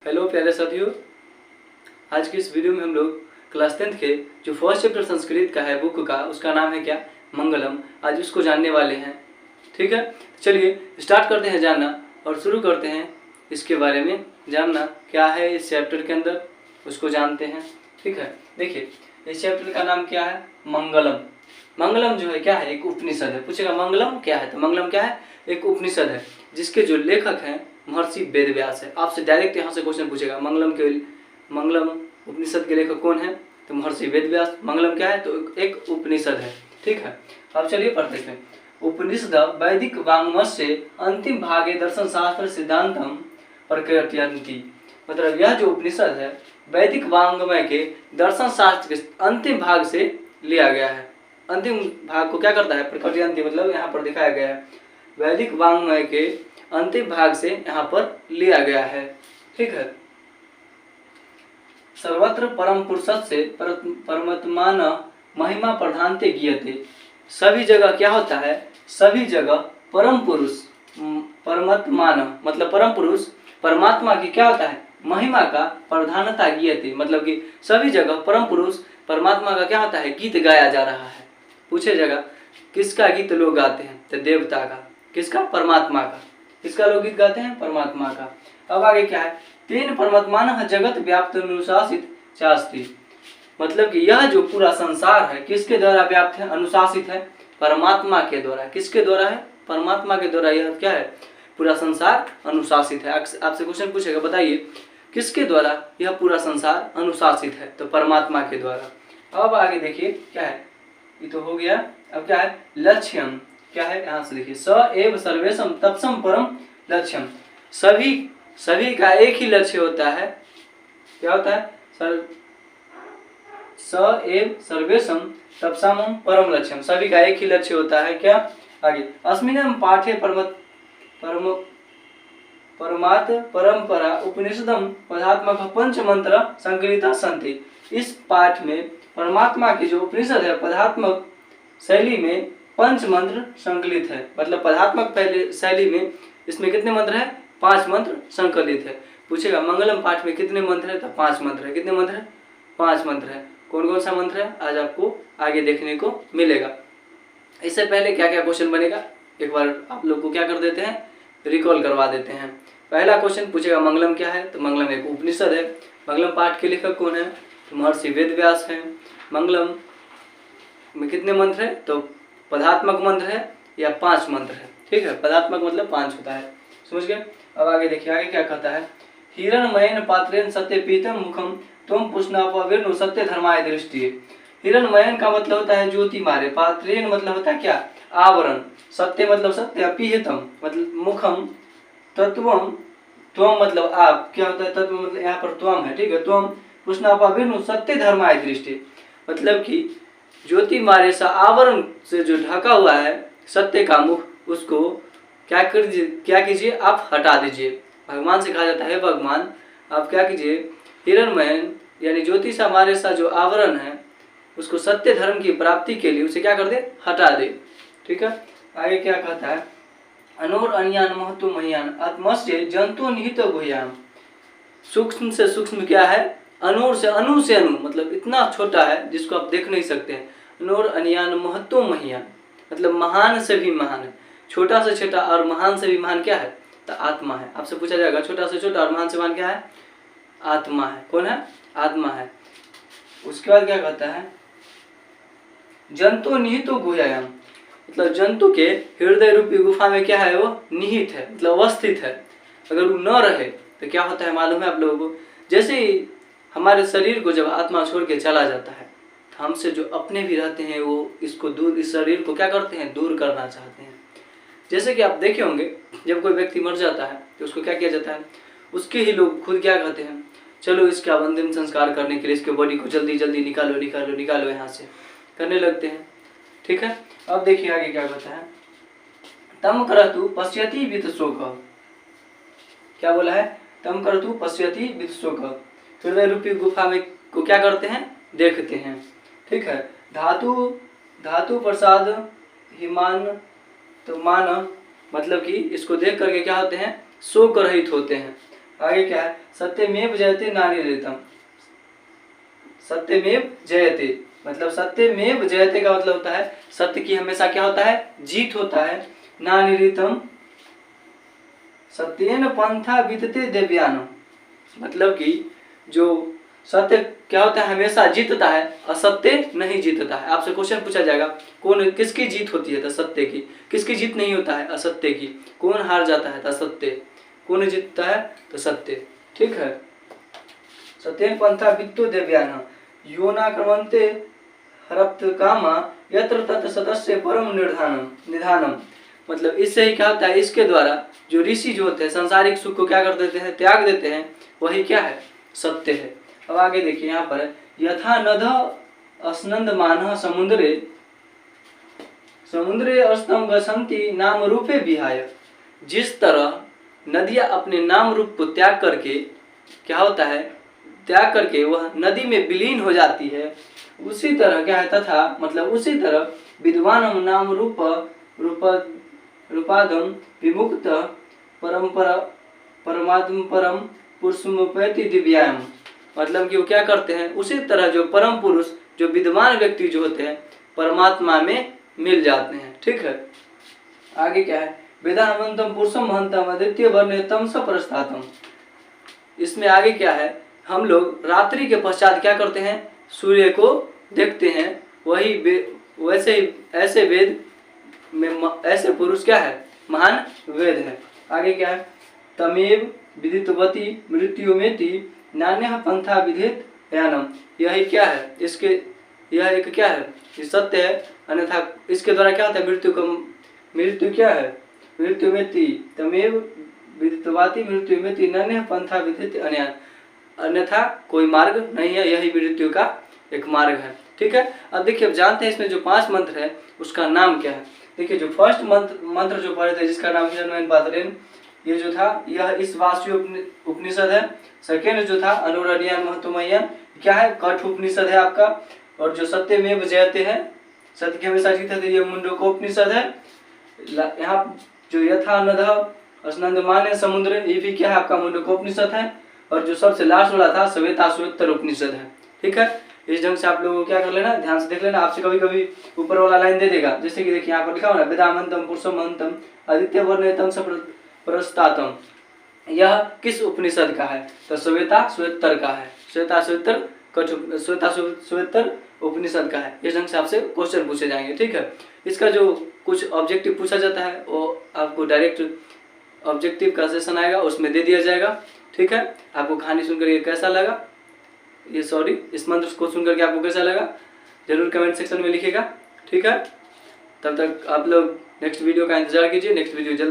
Hello प्यारे साथियों, आज की इस वीडियो में हम लोग क्लास 10th के जो फर्स्ट चैप्टर संस्कृत का है बुक का, उसका नाम है क्या, मंगलम। आज उसको जानने वाले हैं। ठीक है, चलिए स्टार्ट करते हैं जानना और शुरू करते हैं इसके बारे में जानना क्या है इस चैप्टर के अंदर, उसको जानते हैं। ठीक है, देखिए इस चैप्टर का नाम क्या है, मंगलम। मंगलम जो है क्या है, एक उपनिषद है। पूछेगा मंगलम क्या है, तो मंगलम क्या है, एक उपनिषद है जिसके जो लेखक हैं महर्षि वेदव्यास है। आपसे डायरेक्ट यहाँ से क्वेश्चन पूछेगा मंगलम उपनिषद के लेखक कौन है, तो महर्षि वेदव्यास। मंगलम क्या है, तो एक उपनिषद है। ठीक है, अब चलिए पढ़ते हैं। उपनिषद वैदिक वाङ्मयस्य अंतिम भागे दर्शन शास्त्र सिद्धांतम प्रकटयन्ति। मतलब यह जो उपनिषद है वैदिक वाङ्मय के दर्शन शास्त्र के अंतिम भाग से लिया गया है। अंतिम भाग को क्या करता है, प्रकटयन्ति, मतलब यहाँ पर दिखाया गया है। वैदिक वाङ्मय के अंतिम भाग से यहाँ पर लिया गया है। ठीक है, सर्वत्र परम पुरुषस्य से परमात्मान महिमा प्रधानते गीयते। सभी जगह क्या होता है, सभी जगह परम पुरुष परमात्मान मतलब परम पुरुष परमात्मा की क्या होता है, महिमा का प्रधानता गीयते। मतलब कि सभी जगह परम पुरुष परमात्मा का क्या होता है, गीत गाया जा रहा है। पूछे जगह किसका गीत लोग गाते हैं, तो देवता का। किसका, परमात्मा का। किसका लोग गीत गाते हैं, परमात्मा का। अब आगे क्या है, तेन परमात्मान जगत व्याप्त अनुशासित चास्ति। मतलब कि यह जो पूरा संसार है किसके द्वारा व्याप्त है, अनुशासित है, परमात्मा के द्वारा। किसके द्वारा है, परमात्मा के द्वारा यह क्या है, पूरा संसार अनुशासित है। आपसे क्वेश्चन पूछेगा, बताइए किसके द्वारा यह पूरा संसार अनुशासित है, तो परमात्मा के द्वारा। अब आगे देखिए क्या है, ये तो हो गया। अब क्या है, लक्ष्यम क्या है, यहाँ से देखिए, स एव सर्वेशम तत्सम परम लक्ष्यम। सभी का एक ही लक्ष्य होता है। क्या होता है, स एव सर्वेशम तत्सम परम लक्ष्यम। सभी का एक ही लक्ष्य होता है। क्या, आगे अस्मिन् पाठे परमात् परंपरा उपनिषदम पदात्मक पंच मंत्र संकलिता सन्ति। इस पाठ में परमात्मा की जो उपनिषद है पदात्मक शैली में पंच मंत्र संकलित है। मतलब पदात्मक शैली में इसमें कितने मंत्र है, 5 मंत्र संकलित है। पूछेगा मंगलम पाठ में कितने मंत्र है, तो 5 मंत्र है। कितने मंत्र है, 5 मंत्र है। कौन कौन सा मंत्र है, आज आपको आगे देखने को मिलेगा। इससे पहले क्या क्या क्वेश्चन बनेगा, एक बार आप लोग को क्या कर देते हैं, रिकॉल करवा देते हैं। पहला क्वेश्चन पूछेगा मंगलम क्या है, तो मंगलम एक उपनिषद है। मंगलम पाठ के लेखक कौन है, तो महर्षि वेदव्यास है। मंगलम में कितने मंत्र है, तो पदात्मक मंत्र है या 5 मंत्र है। ठीक है, पदात्मक मतलब 5 होता है, समझ गए। अब आगे देखिए, आगे क्या कहता है, हिरणमयन पात्रेन सत्य पीतम मुखम तुम पुष्णापविर्नु सत्य धर्माय दृष्टि। हिरणमयन का मतलब होता है ज्योति मारे, पात्रेन मतलब होता है क्या, आवरण, सत्य मतलब सत्य, पीहितम मतलब मुखम, तत्वम त्वम मतलब आप, क्या होता है तत्व मतलब यहाँ पर त्वम है। ठीक है, त्वम पुष्णापविर्नु सत्य धर्माय दृष्टि। मतलब कि ज्योति मारे सा आवरण से जो ढका हुआ है सत्य का मुख, उसको क्या कीजिए, आप हटा दीजिए। भगवान से कहा जाता है, भगवान आप क्या कीजिए, हिरणमयन यानी ज्योति सा मारे सा जो आवरण है उसको सत्य धर्म की प्राप्ति के लिए उसे क्या कर दे, हटा दे। ठीक है, आगे क्या कहता है, अनोर अन्यान महत्व महियान आत्मस्य जंतु निहित गुह्याम। सूक्ष्म से सूक्ष्म क्या है, अनूर से अनु से अनु, मतलब इतना छोटा है जिसको आप देख नहीं सकते हैं। अनूर अन्यान महत्व महियान मतलब महान से भी महान है। छोटा से छोटा और महान से भी महान क्या है, तो आत्मा है। आपसे पूछा जाएगा छोटा से छोटा और महान से महान क्या है, आत्मा है। कौन है, आत्मा है। उसके बाद क्या कहता है, जंतु निहितो गुह्यायाम, मतलब जंतु के हृदय रूपी गुफा में क्या है, वो निहित है, मतलब अवस्थित है। अगर वो न रहे तो क्या होता है मालूम है आप लोगों को, जैसे ही हमारे शरीर को जब आत्मा छोड़ के चला जाता है तो हमसे जो अपने भी रहते हैं वो इसको दूर, इस शरीर को क्या करते हैं, दूर करना चाहते हैं। जैसे कि आप देखे होंगे जब कोई व्यक्ति मर जाता है तो उसको क्या किया जाता है, उसके ही लोग खुद क्या कहते हैं, चलो इसका अंतिम संस्कार करने के लिए इसके बॉडी को जल्दी जल्दी निकालो यहाँ से, करने लगते हैं। ठीक है, अब देखिए आगे क्या कहता है, तम करतु पश्यति वित्तशोक। क्या बोला है, तम करतु पश्यति वित्तशोक। हृदय रूपी गुफा में को क्या करते हैं, देखते हैं। ठीक है, धातु प्रसाद हिमान तो मान मतलब कि इसको देख करके क्या होते हैं, शोक रहित होते हैं। आगे क्या है, सत्यमेव जयते नान्यरेतम। सत्यमेव जयते मतलब सत्यमेव जयते का मतलब होता है सत्य की हमेशा क्या होता है, जीत होता है। नान्यरेतम सत्येन पंथा विदते दिव्यानम मतलब कि जो सत्य क्या होता है, हमेशा जीतता है, असत्य नहीं जीतता है। आपसे क्वेश्चन पूछा जाएगा कौन किसकी जीत होती है, तो सत्य की। किसकी जीत नहीं होता है, असत्य की। कौन हार जाता है, तो असत्य। कौन जीतता है, तो सत्य। ठीक है। सत्येन पंथा वित्तो दिव्यान योना क्रमंते हरप्त कामा यत्र तत् सतस्य परम निधानम मतलब इससे ही क्या होता है, इसके द्वारा जो ऋषि जो होते हैं सांसारिक सुख को क्या कर देते हैं, त्याग देते हैं, वही क्या है, सत्य है। अब आगे देखिए यहाँ पर, यथा नद स्नंद मान समुद्रे समुद्रे अस्तम गसंती नाम रूपे विहाय। जिस तरह नदियां अपने नाम रूप को त्याग करके क्या होता है, त्याग करके वह नदी में विलीन हो जाती है, उसी तरह क्या है, तथा मतलब उसी तरह विद्वान नाम रूपादम विमुक्त परंपरा परमात्म परम पुरुषमुपैति दिव्याम मतलब कि वो क्या करते हैं, उसी तरह जो परम पुरुष जो विद्वान व्यक्ति जो होते हैं परमात्मा में मिल जाते हैं। ठीक है। आगे क्या है, वेदाहंतम पुरुषम महंतम अद्वितीय वर्णितम सपरस्तातम। इसमें आगे क्या है, हम लोग रात्रि के पश्चात क्या करते हैं, सूर्य को देखते हैं, वही वैसे ही ऐसे वेद में ऐसे पुरुष क्या है, महान वेद है। आगे क्या है, तमेव विदितवती मृत्युमेति नान्यः पंथा विदित यानम। यही क्या है, इसके यह एक क्या है, ये सत्य है, अन्यथा इसके द्वारा क्या होता है, मृत्यु क्या है, मृत्युमेति तमेव विदितवाती मृत्युमेति नान्यः पंथा विदित अन्यथा कोई मार्ग नहीं है, यही मृत्यु का एक मार्ग है। ठीक है। अब देखिए, अब जानते हैं इसमें जो 5 मंत्र है उसका नाम क्या है। देखिए, जो फर्स्ट मंत्र जो पढ़े थे जिसका नाम हिरण्मयन पातरेन, ये जो था यह इस वासु उपनिषद है। सेकेंड जो था अनुरण्यन महत्वमयन, क्या है, कठ उपनिषद है आपका। और जो सत्यमेव जयते है, सत्य की हमेशा जीत है, ये मुंडकोपनिषद है। यहाँ जो यथा नदः स्नंदमान समुद्र, ये भी क्या है आपका मुंडकोपनिषद है। और जो सबसे लास्ट वाला था श्वेताश्वेतर उपनिषद है। ठीक है। इस ढंग से आप लोगों को क्या कर लेना, ध्यान से देख लेना। आपसे कभी कभी ऊपर वाला लाइन दे देगा, जैसे कि देखिए यहाँ पर लिखा हुआ है वेदामंतम पुरुषमंतम आदित्य वर्णितम सप्रस्तातम। यह किस उपनिषद का है, तो श्वेताश्वेतर का है। श्वेताश्वेतर उपनिषद का है। इस ढंग से आपसे क्वेश्चन पूछे जाएंगे। ठीक है। इसका जो कुछ ऑब्जेक्टिव पूछा जाता है वो आपको डायरेक्ट ऑब्जेक्टिव का सेशन आएगा, उसमें दे दिया जाएगा। ठीक है। आपको कहानी सुनकर ये कैसा लगा, इस मंत्र को सुनकर के आपको कैसा लगा, जरूर कमेंट सेक्शन में लिखिएगा। ठीक है। तब तक आप लोग नेक्स्ट वीडियो का इंतजार कीजिए। नेक्स्ट वीडियो जल्दी